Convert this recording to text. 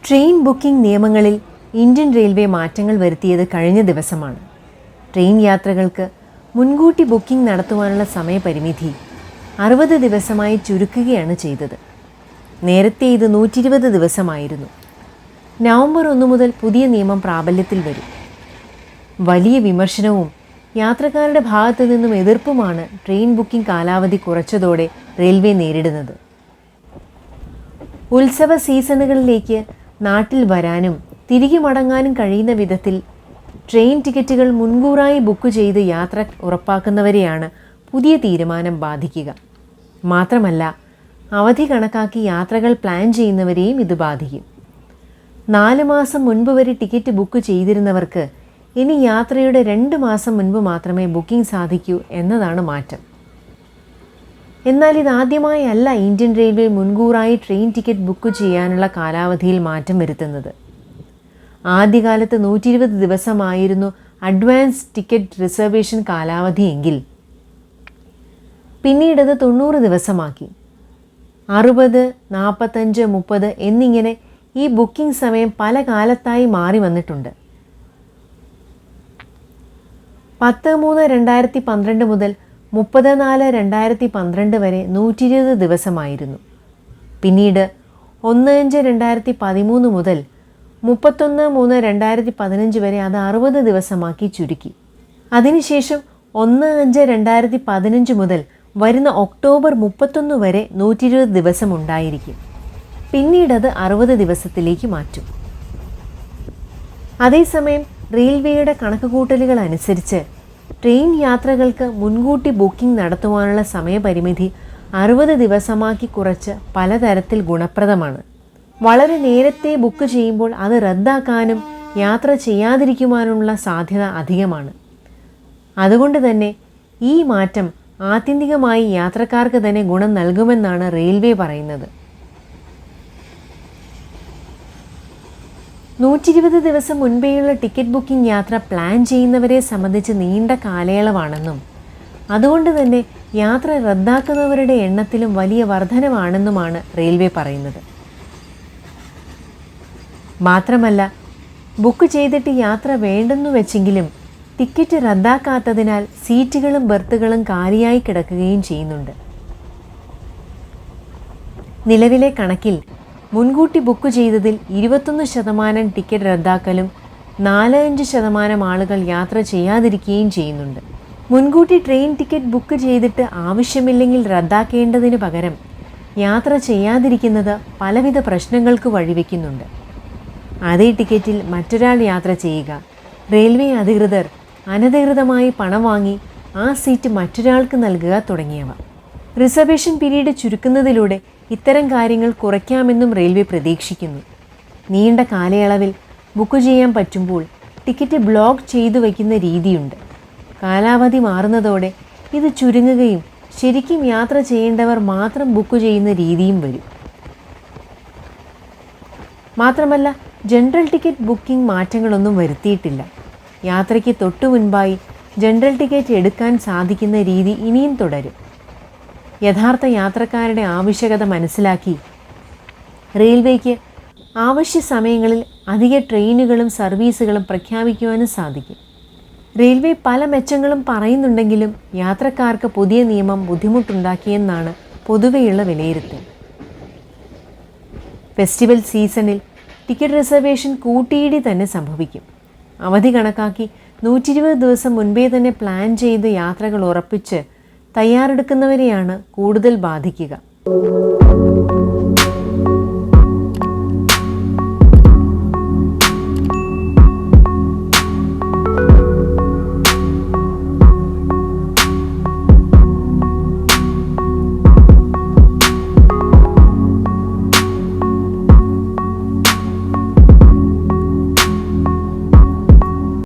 Train booking നിയമങ്ങളിൽ Indian railway മാറ്റങ്ങൾ വരുത്തിയത് കഴിഞ്ഞ ദിവസമാണ്. ട്രെയിൻ യാത്രകൾക്ക് മുൻകൂട്ടി ബുക്കിംഗ് നടത്തുവാനുള്ള സമയപരിമിതി 60 ദിവസമായി ചുരുക്കുകയാണ് ചെയ്തത്. നേരത്തെ ഇത് 120 ദിവസമായിരുന്നു. നവംബർ 1 മുതൽ പുതിയ നിയമം പ്രാബല്യത്തിൽ വരും. വലിയ വിമർശനവും യാത്രക്കാരുടെ ഭാഗത്തു നിന്നും എതിർപ്പുമാണ് ട്രെയിൻ ബുക്കിംഗ് കാലാവധി കുറച്ചതോടെ റെയിൽവേ നേരിടുന്നത്. ഉത്സവ സീസണുകളിലേക്ക് നാട്ടിൽ വരാനും തിരികെ മടങ്ങാനും കഴിയുന്ന വിധത്തിൽ ട്രെയിൻ ടിക്കറ്റുകൾ മുൻകൂറായി ബുക്ക് ചെയ്ത് യാത്ര ഉറപ്പാക്കുന്നവരെയാണ് പുതിയ തീരുമാനം ബാധിക്കുക. മാത്രമല്ല, അവധി കണക്കാക്കി യാത്രകൾ പ്ലാൻ ചെയ്യുന്നവരെയും ഇത് ബാധിക്കും. 4 മാസം മുൻപ് വരെ ടിക്കറ്റ് ബുക്ക് ചെയ്തിരുന്നവർക്ക് ഇനി യാത്രയുടെ 2 മാസം മുൻപ് മാത്രമേ ബുക്കിംഗ് സാധിക്കൂ എന്നതാണ് മാറ്റം. എന്നാൽ ഇതാദ്യമായി അല്ല ഇന്ത്യൻ റെയിൽവേ മുൻകൂറായി ട്രെയിൻ ടിക്കറ്റ് ബുക്ക് ചെയ്യാനുള്ള കാലാവധിയിൽ മാറ്റം വരുത്തുന്നത്. ആദ്യകാലത്ത് 120 ദിവസമായിരുന്നു അഡ്വാൻസ് ടിക്കറ്റ് റിസർവേഷൻ കാലാവധിയെങ്കിൽ പിന്നീടത് 90 ദിവസമാക്കി. 60, 45, 30 എന്നിങ്ങനെ ഈ ബുക്കിംഗ് സമയം പല കാലത്തായി മാറി വന്നിട്ടുണ്ട്. 10/3/2012 മുതൽ 30/4/2012 വരെ 120 ദിവസമായിരുന്നു. പിന്നീട് 1/5/2013 മുതൽ 31/3/2015 വരെ അത് 60 ദിവസമാക്കി ചുരുക്കി. അതിനുശേഷം 1/5/2015 മുതൽ വരുന്ന ഒക്ടോബർ 31 വരെ 120 ദിവസം ഉണ്ടായിരിക്കും. പിന്നീടത് 60 ദിവസത്തിലേക്ക് മാറ്റും. അതേസമയം റെയിൽവേയുടെ കണക്കുകൂട്ടലുകൾ അനുസരിച്ച് ട്രെയിൻ യാത്രകൾക്ക് മുൻകൂട്ടി ബുക്കിംഗ് നടത്തുവാനുള്ള സമയപരിമിതി 60 ദിവസമാക്കി കുറച്ച് പലതരത്തിൽ ഗുണപ്രദമാണ്. വളരെ നേരത്തെ ബുക്ക് ചെയ്യുമ്പോൾ അത് റദ്ദാക്കാനും യാത്ര ചെയ്യാതിരിക്കുവാനുള്ള സാധ്യത അധികമാണ്. അതുകൊണ്ട് തന്നെ ഈ മാറ്റം ആത്യന്തികമായി യാത്രക്കാർക്ക് തന്നെ ഗുണം നൽകുമെന്നാണ് റെയിൽവേ പറയുന്നത്. 120 ദിവസം മുൻപേയുള്ള ടിക്കറ്റ് ബുക്കിംഗ് യാത്ര പ്ലാൻ ചെയ്യുന്നവരെ സംബന്ധിച്ച് നീണ്ട കാലയളവാണെന്നും അതുകൊണ്ട് തന്നെ യാത്ര റദ്ദാക്കുന്നവരുടെ എണ്ണത്തിലും വലിയ വർധനവാണെന്നുമാണ് റെയിൽവേ പറയുന്നത്. മാത്രമല്ല, ബുക്ക് ചെയ്തിട്ട് യാത്ര വേണ്ടെന്നു വെച്ചെങ്കിലും ടിക്കറ്റ് റദ്ദാക്കാത്തതിനാൽ സീറ്റുകളും ബർത്തുകളും കാലിയായി കിടക്കുകയും ചെയ്യുന്നുണ്ട്. നിലവിലെ കണക്കിൽ മുൻകൂട്ടി ബുക്ക് ചെയ്തതിൽ 21% ടിക്കറ്റ് റദ്ദാക്കലും 4-5% ആളുകൾ യാത്ര ചെയ്യാതിരിക്കുകയും ചെയ്യുന്നുണ്ട്. മുൻകൂട്ടി ട്രെയിൻ ടിക്കറ്റ് ബുക്ക് ചെയ്തിട്ട് ആവശ്യമില്ലെങ്കിൽ റദ്ദാക്കേണ്ടതിന് പകരം യാത്ര ചെയ്യാതിരിക്കുന്നത് പലവിധ പ്രശ്നങ്ങൾക്ക് വഴിവെക്കുന്നുണ്ട്. അതേ ടിക്കറ്റിൽ മറ്റൊരാൾ യാത്ര ചെയ്യുക, റെയിൽവേ അധികൃതർ അനധികൃതമായി പണം വാങ്ങി ആ സീറ്റ് മറ്റൊരാൾക്ക് നൽകുക തുടങ്ങിയവ. റിസർവേഷൻ പീരീഡ് ചുരുക്കുന്നതിലൂടെ ഇത്തരം കാര്യങ്ങൾ കുറയ്ക്കാമെന്നും റെയിൽവേ പ്രതീക്ഷിക്കുന്നു. നീണ്ട കാലയളവിൽ ബുക്ക് ചെയ്യാൻ പറ്റുമ്പോൾ ടിക്കറ്റ് ബ്ലോക്ക് ചെയ്തു വയ്ക്കുന്ന രീതിയുണ്ട്. കാലാവധി മാറുന്നതോടെ ഇത് ചുരുങ്ങുകയും ശരിക്കും യാത്ര ചെയ്യേണ്ടവർ മാത്രം ബുക്ക് ചെയ്യുന്ന രീതിയും വരും. മാത്രമല്ല, ജനറൽ ടിക്കറ്റ് ബുക്കിംഗ് മാറ്റങ്ങളൊന്നും വരുത്തിയിട്ടില്ല. യാത്രയ്ക്ക് തൊട്ടു മുൻപായി ജനറൽ ടിക്കറ്റ് എടുക്കാൻ സാധിക്കുന്ന രീതി ഇനിയും തുടരും. യഥാർത്ഥ യാത്രക്കാരുടെ ആവശ്യകത മനസ്സിലാക്കി റെയിൽവേക്ക് ആവശ്യ സമയങ്ങളിൽ അധിക ട്രെയിനുകളും സർവീസുകളും പ്രഖ്യാപിക്കുവാനും സാധിക്കും. റെയിൽവേ പല മെച്ചങ്ങളും പറയുന്നുണ്ടെങ്കിലും യാത്രക്കാർക്ക് പുതിയ നിയമം ബുദ്ധിമുട്ടുണ്ടാക്കിയെന്നാണ് പൊതുവെയുള്ള വിലയിരുത്തൽ. ഫെസ്റ്റിവൽ സീസണിൽ ടിക്കറ്റ് റിസർവേഷൻ കൂട്ടിയിടി തന്നെ സംഭവിക്കും. അവധി കണക്കാക്കി 120 ദിവസം മുൻപേ തന്നെ പ്ലാൻ ചെയ്ത് യാത്രകൾ ഉറപ്പിച്ച് തയ്യാറെടുക്കുന്നവരെയാണ് കൂടുതൽ ബാധിക്കുക.